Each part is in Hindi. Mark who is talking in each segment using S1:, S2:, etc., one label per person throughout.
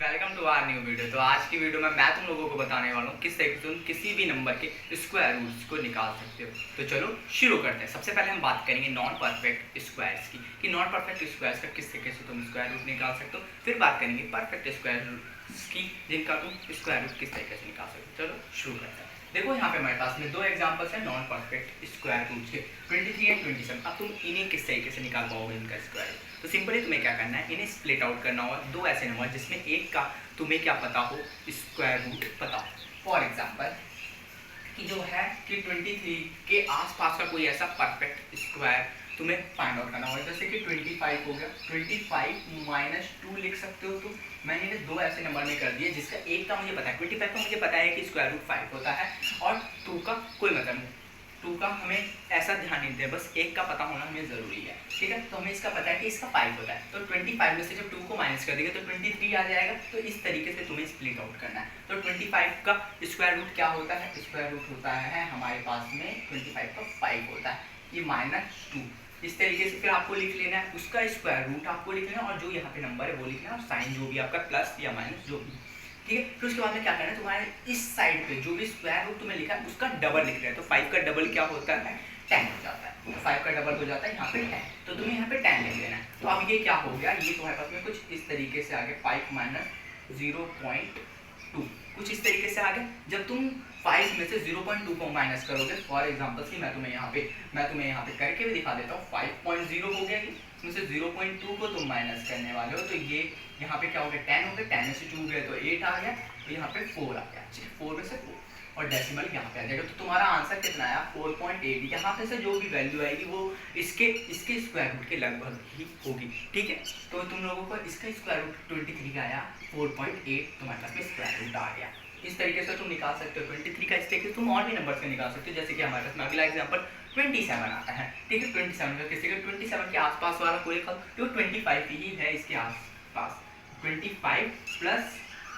S1: Welcome to our new video. तो आज की वीडियो में मैं तुम लोगों को बताने वाला हूँ किस तरीके से तुम किसी भी नंबर के स्क्वायर रूट्स को निकाल सकते हो। तो चलो शुरू करते हैं। सबसे पहले हम बात करेंगे नॉन परफेक्ट स्क्वायर्स की, कि नॉन परफेक्ट स्क्वायर्स का किस तरीके से तुम स्क्वायर रूट निकाल सकते हो। फिर बात करेंगे परफेक्ट स्क्वायर रूट्स की, जिनका तुम स्क्वायर रूट किस तरीके से निकाल सकते हो। चलो शुरू करते हैं। देखो यहाँ पे हमारे पास में दो एग्जांपल्स हैं नॉन परफेक्ट स्क्वायर रूट्स के, 23 एंड 27। अब तुम इन्हें किस तरीके से निकाल पाओगे इनका स्क्वायर रूट। तो सिंपली तुम्हें क्या करना है, इन्हें स्प्लिट आउट करना होगा। दो ऐसे नंबर जिसमें एक का तुम्हें क्या पता हो, स्क्वायर रूट पता हो। फॉर एग्जांपल कि जो है कि 23 के आसपास का कोई ऐसा परफेक्ट स्क्वायर तुम्हें फाइंड आउट करना होगा। जैसे कि 25 हो गया, 25 - 2 लिख सकते हो। तो मैंने इन्हें दो ऐसे नंबर में कर दिए जिसका एक का मुझे पता है, 25 का मुझे पता है कि स्क्वायर रूट 5 होता है, और 2 का कोई मतलब नहीं। 2 का हमें ऐसा ध्यान नहीं दें, बस एक का पता होना हमें ज़रूरी है, ठीक है। तो हमें इसका पता है कि इसका 5 होता है। तो 25 में से जब 2 को माइनस कर देंगे तो 23 आ जाएगा। तो इस तरीके से तुम्हें स्प्लिट आउट करना है। तो 25 का स्क्वायर रूट क्या होता है, स्क्वायर रूट होता है हमारे पास में 25 का 5 होता है, ये -2। इस तरीके से फिर आपको लिख लेना है, उसका स्क्वायर रूट आपको लिख लेना, और जो यहाँ पे नंबर है वो लिखना है, और साइन जो भी आपका प्लस या माइनस जो भी, ठीक है। फिर उसके बाद में क्या करना है, तुम्हारे इस साइड पे जो भी स्क्वायर रूट तुम्हें लिखा है उसका डबल लिख रहे हैं। तो 5 का डबल क्या होता है, 10 हो जाता है। तो 5 का डबल हो जाता है यहाँ पे 10, तो तुम्हें यहाँ पे 10 लिख लेना है। तो अब ये क्या हो गया, ये तुम्हारे पास में कुछ इस तरीके से आ गया, 5 - 0.2, कुछ इस तरीके से आ गया। जब तुम 5 में से 0.2 को माइनस करोगे, फॉर एग्जांपल कि मैं तुम्हें यहाँ पे करके भी दिखा देता हूँ। 5.0 हो गया, इसमें से 0.2 को तुम माइनस करने वाले हो, तो ये यहाँ पे क्या हो गया, 10 हो गया। 10 में से 2 गए तो 8 आ गया, तो यहाँ पे 4 आ गया, ठीक है। 4 में से 4 और डेसिमल यहाँ पे आ जाएगा। तो तुम्हारा आंसर कितना आया, 4.8। यहाँ पे से जो भी वैल्यू आएगी वो इसके स्क्वायर रूट के लगभग ही होगी, ठीक है। तो तुम लोगों को इसका स्क्वायर रूट 23 का आया 4.8, तुम्हारे पास में स्क्वायर रूट आ गया। इस तरीके से तुम निकाल सकते हो 23 का। इस तरीके से तुम और भी नंबर से निकाल सकते हो। जैसे कि हमारे पास में अगला एग्जांपल 27 आता है, ठीक है। 27 का किसी का 27 के आसपास वाला कोई का, तो 25 ही है इसके आसपास। 25 प्लस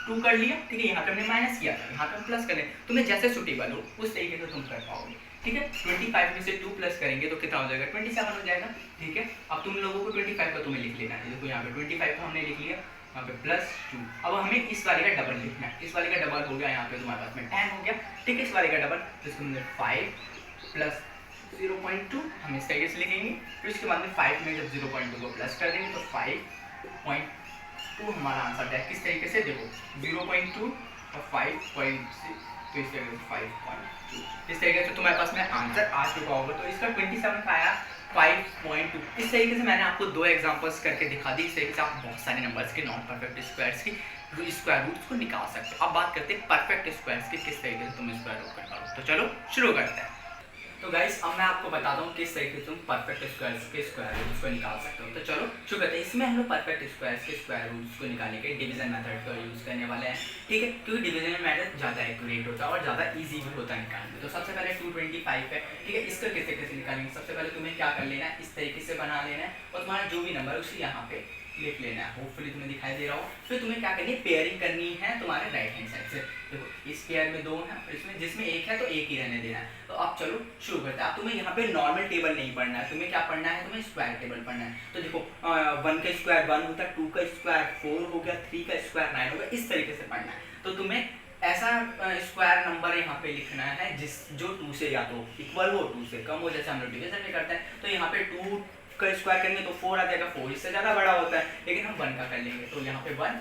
S1: 2 कर लिया, ठीक है। यहाँ पे हमने माइनस किया था, यहाँ पे हम प्लस कर लें। तुम्हें जैसे सुटेबल हो उस तरीके से तुम कर पाओगे, ठीक है। 25 में से 2 प्लस करेंगे तो कितना हो जाएगा, 27 हो जाएगा, ठीक है। अब तुम लोगों को 25 का तुम्हें लिख लेना है। देखो यहाँ पे 25 का हमने लिख लिया, यहाँ पे +2। अब हमें इस वाले का डबल लिखना है। इस वाले का डबल हो गया, यहाँ पे तुम्हारे पास में 10 हो गया, ठीक है। इस वाले का डबल, तो इसको हमने 5 प्लस 0.2 हम इस तरीके से लिखेंगे। फिर उसके बाद में 5 में जब 0.2 को प्लस कर देंगे तो 5.2 हमारा आंसर है। किस तरीके से, देखो 0.2 और 5.6, तो इस तरीके से 5.2। इस तरीके से तुम्हारे पास में आंसर आ चुका होगा। तो इसका 27 का आया 5.2। इस तरीके से मैंने आपको दो एग्जांपल्स करके दिखा दी। इस तरीके से आप बहुत सारे नंबर्स के नॉन परफेक्ट स्क्वायर्स की स्क्वायर रूट्स को निकाल सकते हो। अब बात करते हैं परफेक्ट स्क्वायर्स की, किस तरीके से तुम स्क्वायर रूट निकालो। तो चलो शुरू करते हैं। तो गाइस अब मैं आपको बताता हूँ किस तरीके से तुम परफेक्ट स्क्वायर्स के स्क्वायर रूट्स को निकाल सकते हो। तो चलो शुरू करते हैं। इसमें हम लोग परफेक्ट स्क्वायर्स के स्क्वायर रूट्स को निकालने के डिवीजन मेथड का यूज़ करने वाले हैं, ठीक है। क्योंकि डिवीजन मेथड ज़्यादा एक्यूरेट होता है और ज़्यादा ईजी भी होता है निकालने। तो सबसे पहले 225 है, ठीक है। इसका किस तरीके से निकालेंगे, सबसे पहले तुम्हें क्या कर लेना है, इस तरीके से बना लेना है, और तुम्हारा जो भी नंबर है उसे यहाँ पे लिख लेना है। होपफुली तुम्हें दिखाई दे रहा हो। फिर तुम्हें क्या करनी है, पेयरिंग करनी है तुम्हारे राइट हैंड साइड से। देखो इस पेयर में 2 है, और इसमें जिसमें एक है तो एक ही रहने देना है। तो अब चलो शुरू करते हैं। अब तुम्हें यहाँ पे नॉर्मल टेबल नहीं पढ़ना है, तुम्हें क्या पढ़ना है, तुम्हें स्क्वायर टेबल पढ़ना है। तो देखो 1 का स्क्वायर 1 होता है, 2 का स्क्वायर 4 हो गया, 3 का स्क्वायर 9 हो गया। इस तरीके से पढ़ना है। तो तुम्हें ऐसा स्क्वायर नंबर यहाँ पे लिखना है जो 2 से या तो इक्वल हो, 2 से कम हो, जैसे हम लोग डिवीजन में करते हैं। तो यहाँ पे 2 का स्क्वायर करेंगे तो 4 आ जाएगा, 4 इससे ज़्यादा बड़ा होता है, लेकिन हम 1 का कर लेंगे। तो यहाँ पे 1,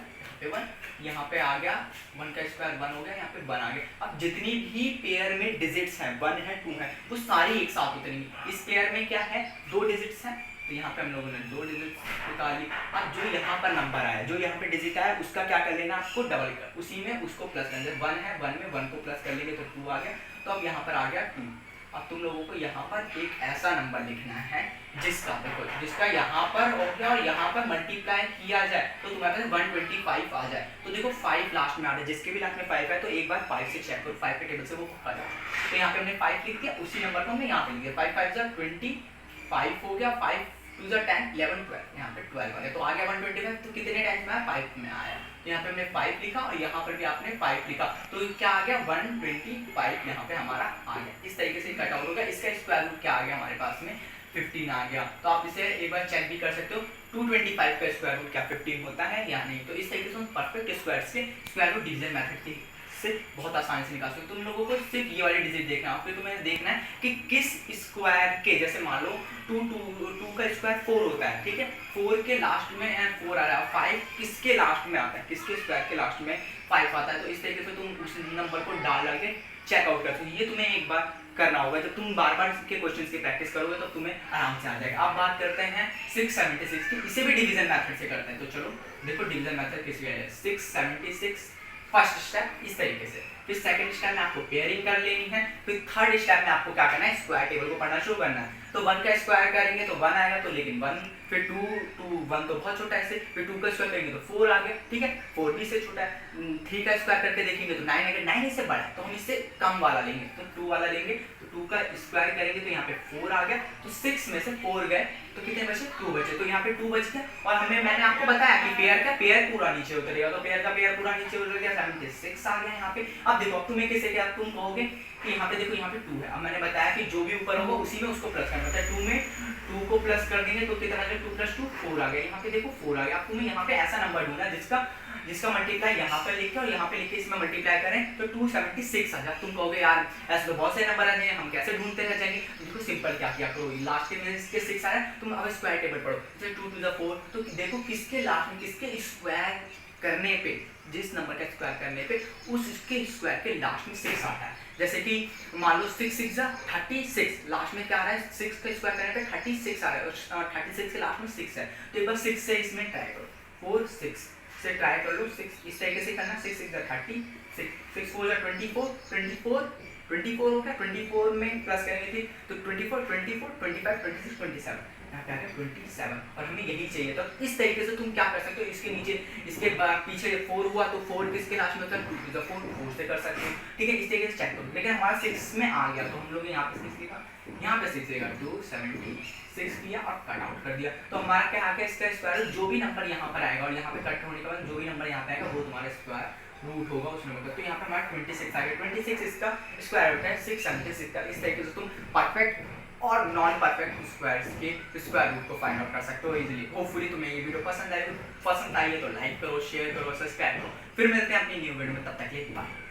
S1: यहाँ पे आ गया 1 का स्क्वायर 1 हो गया, यहाँ पे 1 आ गया। अब जितनी भी पेयर में डिजिट्स हैं, 1 है 2 है, वो सारी एक साथ उतरेंगी। इस पेयर में क्या है, 2 डिजिट्स हैं, तो यहाँ पे हम लोगों ने 2 डिजिट्स निकाली। अब जो यहाँ पर नंबर आया, जो यहाँ पे डिजिट आया, उसका क्या कर लेना आपको, डबल कर, उसी में उसको प्लस कर लेना। 1 है, 1 में 1 को प्लस कर लेंगे तो 2 आ गया। तो अब यहाँ पर आ गया 2। अब तुम लोगों को यहाँ पर एक ऐसा नंबर लिखना है जिसका, देखो जिसका यहाँ पर हो गया और यहाँ पर मल्टीप्लाई किया जाए तो तुम्हारे पास 125 आ जाए। तो देखो 5 लास्ट में आ जाए, जिसके भी लास्ट में 5 है तो एक बार 5 से चेक करो, 5 के टेबल से वो आ जाए। तो यहाँ पे हमने 5 लिख दिया, उसी नंबर को हमने यहाँ पे लिख दिया। 5 5 जा 25 हो गया, 5 2 जा 10 11 12, यहाँ पे 12 आ गया। तो आ गया 125। तो कितने टाइम्स में आया, 5 में आया। तो यहाँ पे हमने 5 लिखा और यहाँ पर भी आपने 5 लिखा, तो क्या आ गया 125 यहाँ पे हमारा आ गया। इस तरीके से कट आउट हो गया। इसका स्क्वायर रूट क्या आ गया हमारे पास में 15 आ गया। तो आप इसे एक बार चेक भी कर सकते हो 225 का स्क्वायर रूट क्या 15 होता है या नहीं। तो इस तरीके से हम परफेक्ट स्क्वायर्स के स्क्वायर रूट डिवीजन मेथड से बहुत आसानी से निकाल सकते हो। तुम लोगों को सिर्फ ये वाली डिजिट देखना है, फिर तुम्हें देखना है कि किस स्क्वायर के, जैसे मान लो 2 का स्क्वायर 4 होता है, ठीक है, 4 के लास्ट में 4 आ रहा है, 5 किसके लास्ट में आता है, किसके स्क्वायर के लास्ट में 5 आता है। तो इस तरीके से तुम उस नंबर को डाल के चेकआउट कर सकते हो। ये तुम्हें एक बार करना होगा, जब तुम बार बार के क्वेश्चंस की प्रैक्टिस करोगे तो तुम्हें आराम से आ जाएगा। अब बात करते हैं 676 की, इसे भी डिवीजन मेथड से करते हैं। तो चलो देखो डिवीजन मेथड किस वे है। 676 फर्स्ट स्टेप इस तरीके से, फिर सेकंड स्टेप में आपको पेयरिंग कर लेनी है, फिर थर्ड स्टेप में आपको क्या करना है, स्क्वायर टेबल को पढ़ना शुरू करना है। तो 1 का स्क्वायर करेंगे तो 1 आएगा, तो लेकिन 1, फिर 2 1 तो बहुत छोटा है इससे, फिर 2 का स्क्वायर करेंगे तो 4 आ गया, ठीक है, 4 भी इससे छोटा है। 3 का स्क्वायर करके देखेंगे तो 9 आएगा, 9 इससे बड़ा है तो हम इससे कम वाला लेंगे, तो 2 वाला लेंगे। तो 2 का स्क्वायर करेंगे तो यहाँ पे 4 आ गया, तो 6 में से 4 गए तो कितने बचे, 2 बचे, तो यहाँ पे 2 बच गया। और मैंने आपको बताया कि पेयर का पेयर पूरा नीचे उतरेगा, तो पेयर का पेयर पूरा नीचे उतर गया, 76 आ गया यहाँ पे। अब देखो, अब तुम्हें कैसे क्या तुम कहोगे कि यहाँ पे देखो यहाँ पे 2 है, अब मैंने बताया कि जो भी ऊपर होगा उसी में उसको प्लस करना होता है। 2 में 2 को प्लस कर देंगे तो कितना आ जाएगा, 2 + 2 4 आ गया, यहाँ पे देखो 4 आ गया। अब तुम्हें यहाँ पे ऐसा नंबर ढूंढना है जिसका मल्टीप्लाई यहाँ पे लिखे और यहाँ पे लिखे इसमें मल्टीप्लाई करें तो 276 आ जाए। तुम कहोगे यार ऐसे तो बहुत से नंबर आ जाएंगे, हम कैसे ढूंढते रह जाएंगे। देखो सिंपल क्या किया करो, लास्ट में इसके 6 आया, तुम अब स्क्वायर टेबल पढ़ो, जैसे 2 to the 4, तो देखो किसके लास्ट में, किसके स्क्वायर करने पे, जिस नंबर का स्क्वायर करने पे उसके स्क्वायर के लास्ट में 6 आता है। जैसे कि मान लो 6 6 36, लास्ट में क्या आ रहा है, 6 का स्क्वायर करने पे 36 आ रहा है और 36 के लास्ट में 6 है, तो एक बार 6 से इसमें ट्राई करो, 4 6 से ट्राई कर लो, 6 इस तरीके से करना, 6 6 30, 6 4 24 हो गया, 24 में प्लस करेंगे थी तो 24 25 26 27, यहाँ पे आ गया 27 और हमें यही चाहिए। तो इस तरीके से तुम क्या कर सकते हो, इसके नीचे इसके पीछे 4 हुआ तो 4 किसके लास्ट में होता है, 2 to the 4 से कर सकते हो, ठीक है, इस तरीके से चेक करो। लेकिन हमारा 6 में आ गया तो हम लोग यहाँ पे 6 लिखा, यहाँ पे 6 लिखा, 276 किया और कट आउट कर दिया। तो हमारा क्या आ गया, इसका स्क्वायर जो भी नंबर यहाँ पर आएगा और यहाँ पे कट होने के बाद जो भी नंबर यहाँ पे आएगा वो तुम्हारा स्क्वायर रूट होगा उस नंबर का। तो यहाँ पे हमारा 26 आ गया, 26 इसका स्क्वायर रूट है 676 का। इस तरीके से तुम परफेक्ट और नॉन परफेक्ट स्क्वायर्स के स्क्वायर रूट को फाइंड आउट कर सकते हो इजीली। होपफुली तुम्हें ये वीडियो पसंद आई है तो लाइक करो, शेयर करो, सब्सक्राइब करो। फिर मिलते हैं अपनी न्यू वीडियो में, तब तक के लिए बाय।